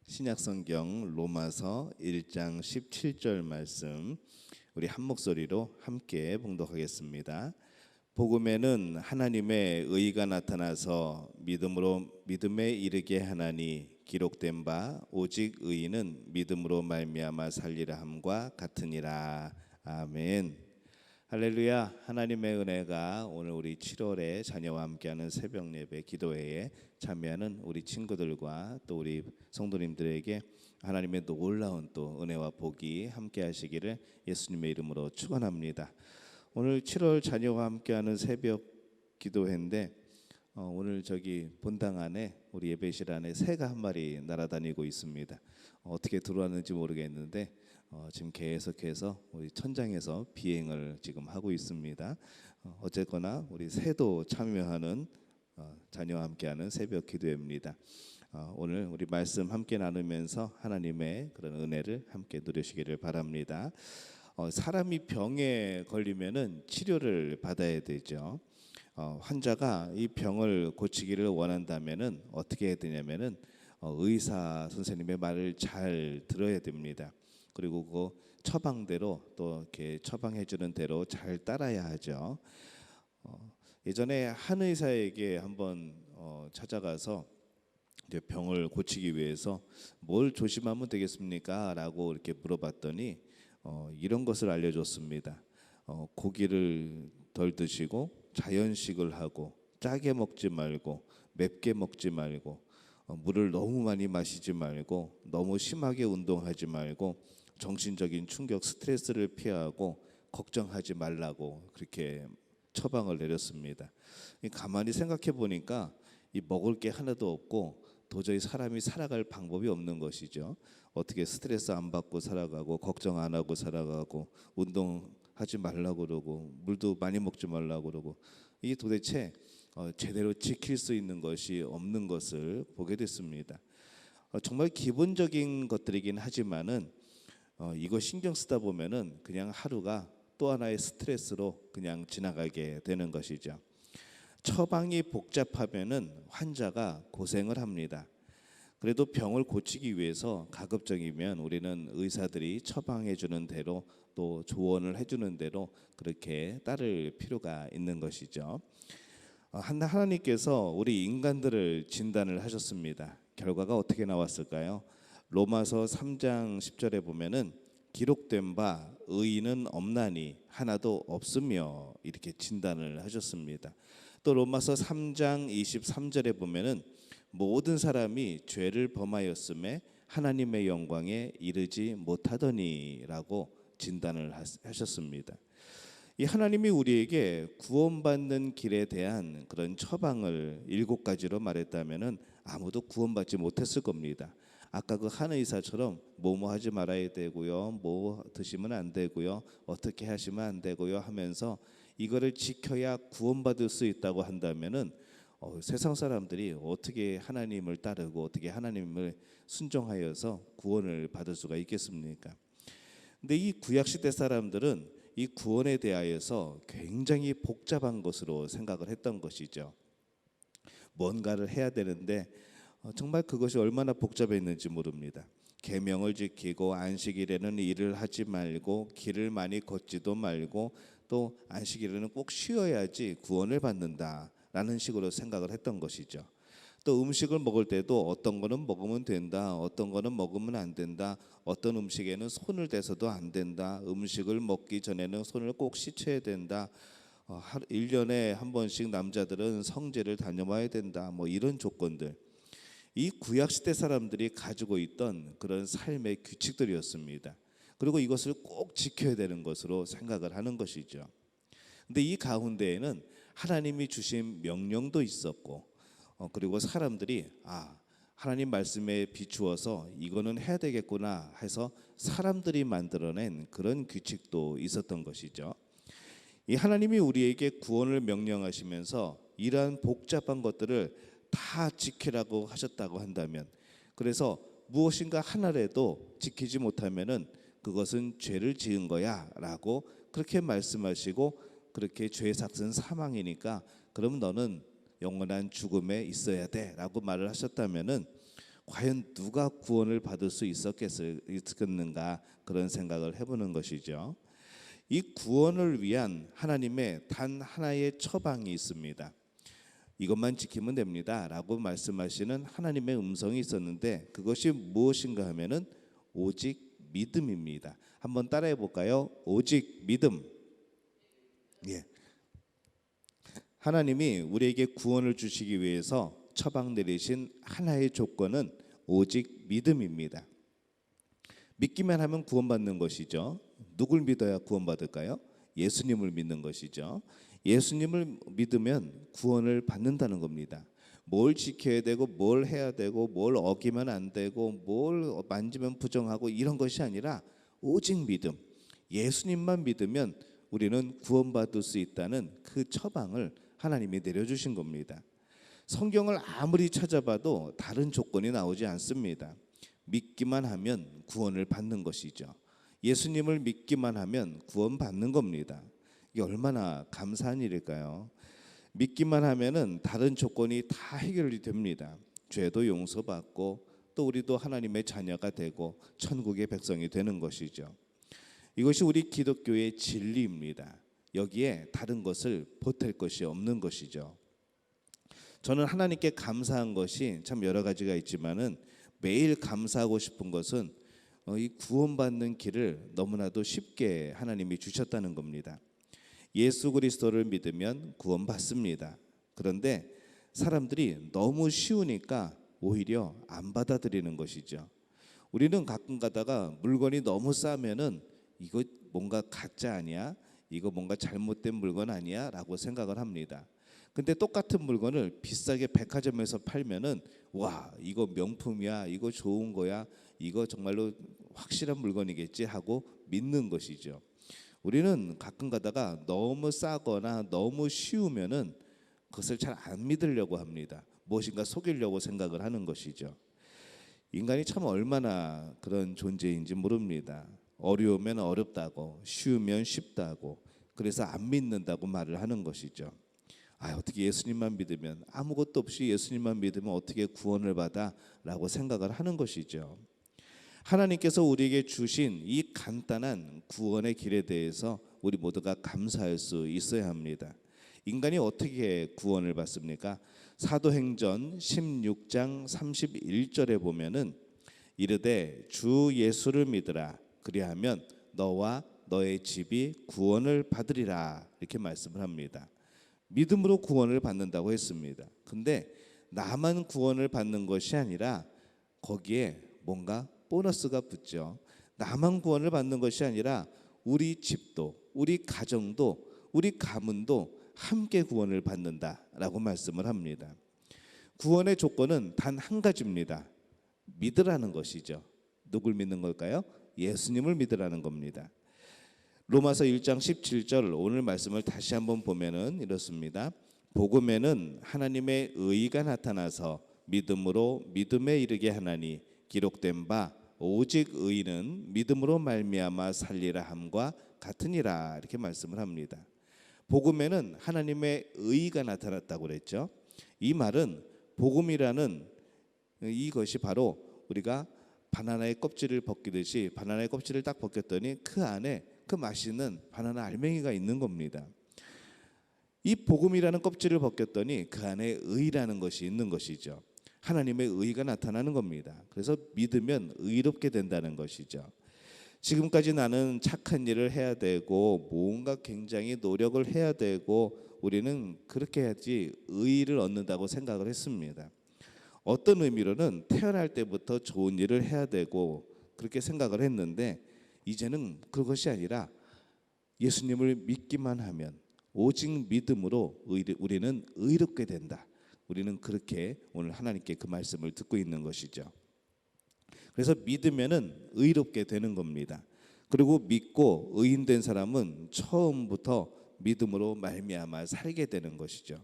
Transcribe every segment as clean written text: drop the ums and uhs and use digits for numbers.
신약성경 로마서 1장 17절 말씀 우리 한 목소리로 함께 봉독하겠습니다. 복음에는 하나님의 의가 나타나서 믿음에 이르게 하나니 기록된 바 오직 의인은 믿음으로 말미암아 살리라 함과 같으니라. 아멘. 할렐루야. 하나님의 은혜가 오늘 우리 7월에 자녀와 함께하는 새벽 예배 기도회에 참여하는 우리 친구들과 또 우리 성도님들에게 하나님의 놀라운 또 은혜와 복이 함께하시기를 예수님의 이름으로 축원합니다. 오늘 7월 자녀와 함께하는 새벽 기도회인데 오늘 저기 본당 안에 우리 예배실 안에 새가 한 마리 날아다니고 있습니다. 어떻게 들어왔는지 모르겠는데 지금 계속해서 우리 천장에서 비행을 지금 하고 있습니다. 어쨌거나 우리 새도 참여하는 자녀와 함께하는 새벽 기도회입니다. 오늘 우리 말씀 함께 나누면서 하나님의 그런 은혜를 함께 누리시기를 바랍니다. 사람이 병에 걸리면은 치료를 받아야 되죠. 환자가 이 병을 고치기를 원한다면은 어떻게 해야 되냐면은 의사 선생님의 말을 잘 들어야 됩니다. 그리고 그 처방대로 또 이렇게 처방해 주는 대로 잘 따라야 하죠. 예전에 한 의사에게 한번 찾아가서 이제 병을 고치기 위해서 뭘 조심하면 되겠습니까? 라고 이렇게 물어봤더니 이런 것을 알려줬습니다. 고기를 덜 드시고 자연식을 하고 짜게 먹지 말고 맵게 먹지 말고 물을 너무 많이 마시지 말고 너무 심하게 운동하지 말고 정신적인 충격 스트레스를 피하고 걱정하지 말라고 그렇게 처방을 내렸습니다. 가만히 생각해 보니까 이 먹을 게 하나도 없고 도저히 사람이 살아갈 방법이 없는 것이죠. 어떻게 스트레스 안 받고 살아가고 걱정 안 하고 살아가고 운동하지 말라고 그러고 물도 많이 먹지 말라고 그러고 이게 도대체 제대로 지킬 수 있는 것이 없는 것을 보게 됐습니다. 정말 기본적인 것들이긴 하지만은 이거 신경 쓰다 보면은 그냥 하루가 또 하나의 스트레스로 그냥 지나가게 되는 것이죠. 처방이 복잡하면은 환자가 고생을 합니다. 그래도 병을 고치기 위해서 가급적이면 우리는 의사들이 처방해 주는 대로 또 조언을 해주는 대로 그렇게 따를 필요가 있는 것이죠. 하나님께서 우리 인간들을 진단을 하셨습니다. 결과가 어떻게 나왔을까요? 로마서 3장 10절에 보면은 기록된 바 의인은 없나니 하나도 없으며 이렇게 진단을 하셨습니다. 또 로마서 3장 23절에 보면은 모든 사람이 죄를 범하였음에 하나님의 영광에 이르지 못하더니라고 진단을 하셨습니다. 이 하나님이 우리에게 구원받는 길에 대한 그런 처방을 7가지로 말했다면은 아무도 구원받지 못했을 겁니다. 아까 그 한 의사처럼 뭐뭐 하지 말아야 되고요, 뭐 드시면 안 되고요, 어떻게 하시면 안 되고요 하면서 이거를 지켜야 구원받을 수 있다고 한다면은 세상 사람들이 어떻게 하나님을 따르고 어떻게 하나님을 순종하여서 구원을 받을 수가 있겠습니까? 근데 이 구약 시대 사람들은 이 구원에 대하여서 굉장히 복잡한 것으로 생각을 했던 것이죠. 뭔가를 해야 되는데 정말 그것이 얼마나 복잡했는지 모릅니다. 계명을 지키고 안식일에는 일을 하지 말고 길을 많이 걷지도 말고 또 안식일에는 꼭 쉬어야지 구원을 받는다라는 식으로 생각을 했던 것이죠. 또 음식을 먹을 때도 어떤 거는 먹으면 된다, 어떤 거는 먹으면 안 된다, 어떤 음식에는 손을 대서도 안 된다, 음식을 먹기 전에는 손을 꼭 씻어야 된다, 1년에 한 번씩 남자들은 성제를 다녀와야 된다, 뭐 이런 조건들. 이 구약시대 사람들이 가지고 있던 그런 삶의 규칙들이었습니다. 그리고 이것을 꼭 지켜야 되는 것으로 생각을 하는 것이죠. 근데 이 가운데에는 하나님이 주신 명령도 있었고 그리고 사람들이 하나님 말씀에 비추어서 이거는 해야 되겠구나 해서 사람들이 만들어낸 그런 규칙도 있었던 것이죠. 이 하나님이 우리에게 구원을 명령하시면서 이러한 복잡한 것들을 다 지키라고 하셨다고 한다면, 그래서 무엇인가 하나라도 지키지 못하면은 그것은 죄를 지은 거야라고 그렇게 말씀하시고 그렇게 죄의 삭은 사망이니까 그럼 너는 영원한 죽음에 있어야 돼라고 말을 하셨다면은 과연 누가 구원을 받을 수 있었겠는가 그런 생각을 해보는 것이죠. 이 구원을 위한 하나님의 단 하나의 처방이 있습니다. 이것만 지키면 됩니다 라고 말씀하시는 하나님의 음성이 있었는데 그것이 무엇인가 하면은 오직 믿음입니다. 한번 따라해 볼까요? 오직 믿음. 예. 하나님이 우리에게 구원을 주시기 위해서 처방 내리신 하나의 조건은 오직 믿음입니다. 믿기만 하면 구원받는 것이죠. 누굴 믿어야 구원받을까요? 예수님을 믿는 것이죠. 예수님을 믿으면 구원을 받는다는 겁니다. 뭘 지켜야 되고 뭘 해야 되고 뭘 어기면 안 되고 뭘 만지면 부정하고 이런 것이 아니라 오직 믿음. 예수님만 믿으면 우리는 구원받을 수 있다는 그 처방을 하나님이 내려주신 겁니다. 성경을 아무리 찾아봐도 다른 조건이 나오지 않습니다. 믿기만 하면 구원을 받는 것이죠. 예수님을 믿기만 하면 구원받는 겁니다. 이게 얼마나 감사한 일일까요? 믿기만 하면은 다른 조건이 다 해결이 됩니다. 죄도 용서받고 또 우리도 하나님의 자녀가 되고 천국의 백성이 되는 것이죠. 이것이 우리 기독교의 진리입니다. 여기에 다른 것을 보탤 것이 없는 것이죠. 저는 하나님께 감사한 것이 참 여러 가지가 있지만은 매일 감사하고 싶은 것은 이 구원받는 길을 너무나도 쉽게 하나님이 주셨다는 겁니다. 예수 그리스도를 믿으면 구원받습니다. 그런데 사람들이 너무 쉬우니까 오히려 안 받아들이는 것이죠. 우리는 가끔 가다가 물건이 너무 싸면은 이거 뭔가 가짜 아니야? 이거 뭔가 잘못된 물건 아니야? 라고 생각을 합니다. 근데 똑같은 물건을 비싸게 백화점에서 팔면은 와, 이거 명품이야, 이거 좋은 거야, 이거 정말로 확실한 물건이겠지 하고 믿는 것이죠. 우리는 가끔 가다가 너무 싸거나 너무 쉬우면은 그것을 잘 안 믿으려고 합니다. 무엇인가 속이려고 생각을 하는 것이죠. 인간이 참 얼마나 그런 존재인지 모릅니다. 어려우면 어렵다고, 쉬우면 쉽다고, 그래서 안 믿는다고 말을 하는 것이죠. 어떻게 예수님만 믿으면, 아무것도 없이 예수님만 믿으면 어떻게 구원을 받아? 라고 생각을 하는 것이죠. 하나님께서 우리에게 주신 이 간단한 구원의 길에 대해서 우리 모두가 감사할 수 있어야 합니다. 인간이 어떻게 구원을 받습니까? 사도행전 16장 31절에 보면은 이르되 주 예수를 믿으라 그리하면 너와 너의 집이 구원을 받으리라 이렇게 말씀을 합니다. 믿음으로 구원을 받는다고 했습니다. 근데 나만 구원을 받는 것이 아니라 거기에 뭔가 보너스가 붙죠. 나만 구원을 받는 것이 아니라 우리 집도, 우리 가정도, 우리 가문도 함께 구원을 받는다라고 말씀을 합니다. 구원의 조건은 단 한 가지입니다. 믿으라는 것이죠. 누굴 믿는 걸까요? 예수님을 믿으라는 겁니다. 로마서 1장 17절 오늘 말씀을 다시 한번 보면은 이렇습니다. 복음에는 하나님의 의가 나타나서 믿음으로 믿음에 이르게 하나니 기록된 바 오직 의는 믿음으로 말미암아 살리라 함과 같으니라 이렇게 말씀을 합니다. 복음에는 하나님의 의가 나타났다고 그랬죠. 이 말은 복음이라는 이것이 바로 우리가 바나나의 껍질을 벗기듯이 바나나의 껍질을 딱 벗겼더니 그 안에 그 맛있는 바나나 알맹이가 있는 겁니다. 이 복음이라는 껍질을 벗겼더니 그 안에 의라는 것이 있는 것이죠. 하나님의 의가 나타나는 겁니다. 그래서 믿으면 의롭게 된다는 것이죠. 지금까지 나는 착한 일을 해야 되고 뭔가 굉장히 노력을 해야 되고 우리는 그렇게 해야지 의를 얻는다고 생각을 했습니다. 어떤 의미로는 태어날 때부터 좋은 일을 해야 되고 그렇게 생각을 했는데 이제는 그것이 아니라 예수님을 믿기만 하면 오직 믿음으로 우리는 의롭게 된다. 우리는 그렇게 오늘 하나님께 그 말씀을 듣고 있는 것이죠. 그래서 믿으면은 의롭게 되는 겁니다. 그리고 믿고 의인된 사람은 처음부터 믿음으로 말미암아 살게 되는 것이죠.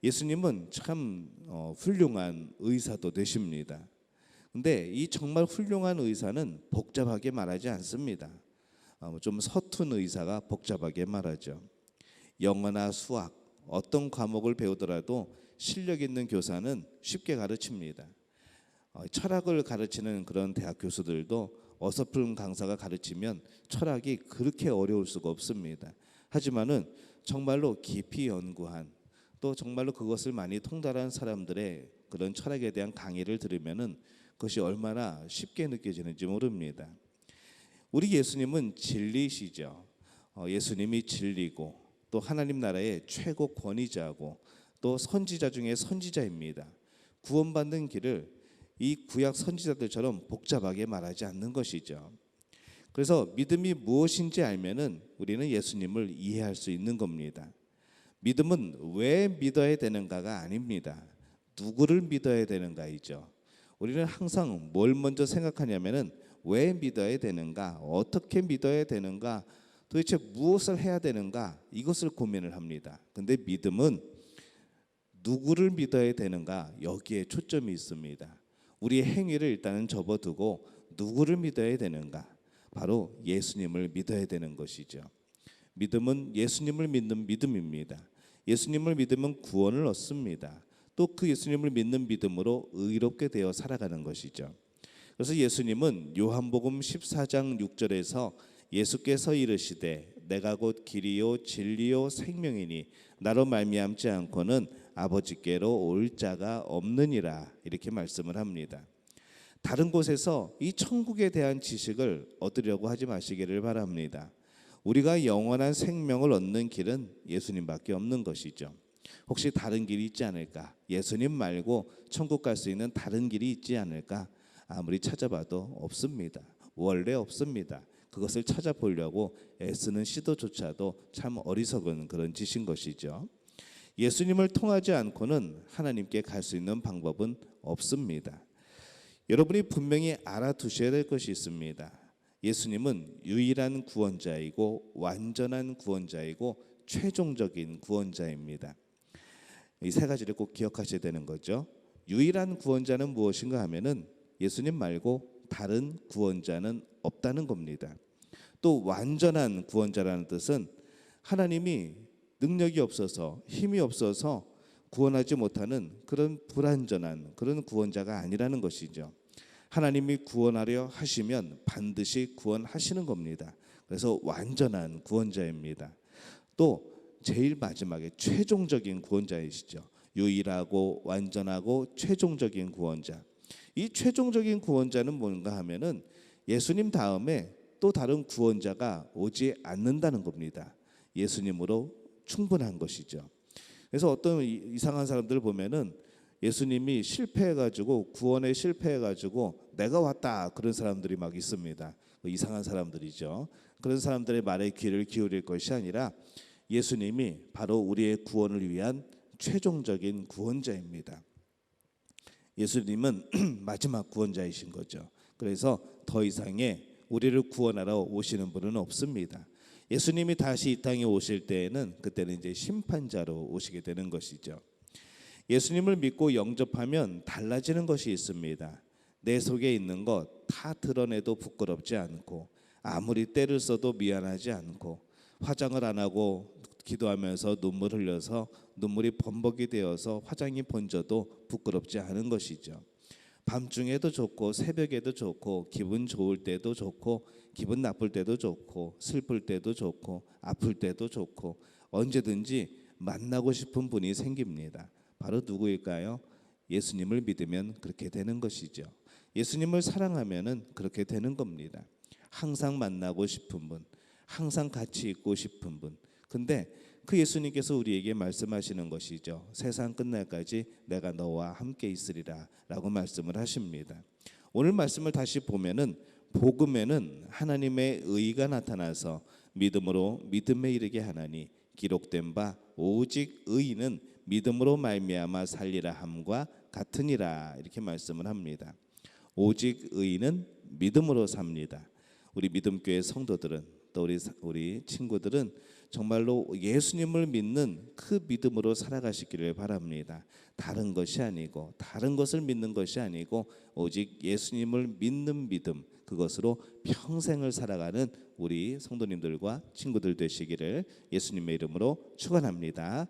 예수님은 참 훌륭한 의사도 되십니다. 근데 이 정말 훌륭한 의사는 복잡하게 말하지 않습니다. 좀 서툰 의사가 복잡하게 말하죠. 영어나 수학 어떤 과목을 배우더라도 실력 있는 교사는 쉽게 가르칩니다. 철학을 가르치는 그런 대학 교수들도 어설픈 강사가 가르치면 철학이 그렇게 어려울 수가 없습니다. 하지만은 정말로 깊이 연구한 또 정말로 그것을 많이 통달한 사람들의 그런 철학에 대한 강의를 들으면은 그것이 얼마나 쉽게 느껴지는지 모릅니다. 우리 예수님은 진리시죠. 예수님이 진리고 또 하나님 나라의 최고 권위자고 또 선지자 중에 선지자입니다. 구원받는 길을 이 구약 선지자들처럼 복잡하게 말하지 않는 것이죠. 그래서 믿음이 무엇인지 알면은 우리는 예수님을 이해할 수 있는 겁니다. 믿음은 왜 믿어야 되는가가 아닙니다. 누구를 믿어야 되는가이죠. 우리는 항상 뭘 먼저 생각하냐면은 왜 믿어야 되는가, 어떻게 믿어야 되는가, 도대체 무엇을 해야 되는가, 이것을 고민을 합니다. 근데 믿음은 누구를 믿어야 되는가, 여기에 초점이 있습니다. 우리의 행위를 일단은 접어두고 누구를 믿어야 되는가, 바로 예수님을 믿어야 되는 것이죠. 믿음은 예수님을 믿는 믿음입니다. 예수님을 믿으면 구원을 얻습니다. 또 그 예수님을 믿는 믿음으로 의롭게 되어 살아가는 것이죠. 그래서 예수님은 요한복음 14장 6절에서 예수께서 이르시되 내가 곧 길이요 진리요 생명이니 나로 말미암지 않고는 아버지께로 올 자가 없느니라, 이렇게 말씀을 합니다. 다른 곳에서 이 천국에 대한 지식을 얻으려고 하지 마시기를 바랍니다. 우리가 영원한 생명을 얻는 길은 예수님밖에 없는 것이죠. 혹시 다른 길이 있지 않을까? 예수님 말고 천국 갈 수 있는 다른 길이 있지 않을까? 아무리 찾아봐도 없습니다. 원래 없습니다. 그것을 찾아보려고 애쓰는 시도조차도 참 어리석은 그런 짓인 것이죠. 예수님을 통하지 않고는 하나님께 갈 수 있는 방법은 없습니다. 여러분이 분명히 알아두셔야 될 것이 있습니다. 예수님은 유일한 구원자이고 완전한 구원자이고 최종적인 구원자입니다. 이 세 가지를 꼭 기억하셔야 되는 거죠. 유일한 구원자는 무엇인가 하면은 예수님 말고 다른 구원자는 없다는 겁니다. 또 완전한 구원자라는 뜻은 하나님이 능력이 없어서 힘이 없어서 구원하지 못하는 그런 불완전한 그런 구원자가 아니라는 것이죠. 하나님이 구원하려 하시면 반드시 구원하시는 겁니다. 그래서 완전한 구원자입니다. 또 제일 마지막에 최종적인 구원자이시죠. 유일하고 완전하고 최종적인 구원자. 이 최종적인 구원자는 뭔가 하면은 예수님 다음에 또 다른 구원자가 오지 않는다는 겁니다. 예수님으로 충분한 것이죠. 그래서 어떤 이상한 사람들을 보면은 예수님이 실패해가지고 구원에 실패해가지고 내가 왔다 그런 사람들이 막 있습니다. 이상한 사람들이죠. 그런 사람들의 말에 귀를 기울일 것이 아니라 예수님이 바로 우리의 구원을 위한 최종적인 구원자입니다. 예수님은 마지막 구원자이신 거죠. 그래서 더 이상의 우리를 구원하러 오시는 분은 없습니다. 예수님이 다시 이 땅에 오실 때에는 그때는 이제 심판자로 오시게 되는 것이죠. 예수님을 믿고 영접하면 달라지는 것이 있습니다. 내 속에 있는 것 다 드러내도 부끄럽지 않고 아무리 때를 써도 미안하지 않고 화장을 안 하고 기도하면서 눈물 흘려서 눈물이 범벅이 되어서 화장이 번져도 부끄럽지 않은 것이죠. 밤중에도 좋고 새벽에도 좋고 기분 좋을 때도 좋고 기분 나쁠 때도 좋고 슬플 때도 좋고 아플 때도 좋고 언제든지 만나고 싶은 분이 생깁니다. 바로 누구일까요? 예수님을 믿으면 그렇게 되는 것이죠. 예수님을 사랑하면은 그렇게 되는 겁니다. 항상 만나고 싶은 분, 항상 같이 있고 싶은 분. 근데 그 예수님께서 우리에게 말씀하시는 것이죠. 세상 끝날까지 내가 너와 함께 있으리라 라고 말씀을 하십니다. 오늘 말씀을 다시 보면은 복음에는 하나님의 의가 나타나서 믿음으로 믿음에 이르게 하나니 기록된 바 오직 의인은 믿음으로 말미암아 살리라 함과 같으니라, 이렇게 말씀을 합니다. 오직 의인은 믿음으로 삽니다. 우리 믿음교회 성도들은 또 우리 친구들은 정말로 예수님을 믿는 그 믿음으로 살아가시기를 바랍니다. 다른 것이 아니고 다른 것을 믿는 것이 아니고 오직 예수님을 믿는 믿음, 그것으로 평생을 살아가는 우리 성도님들과 친구들 되시기를 예수님의 이름으로 축원합니다.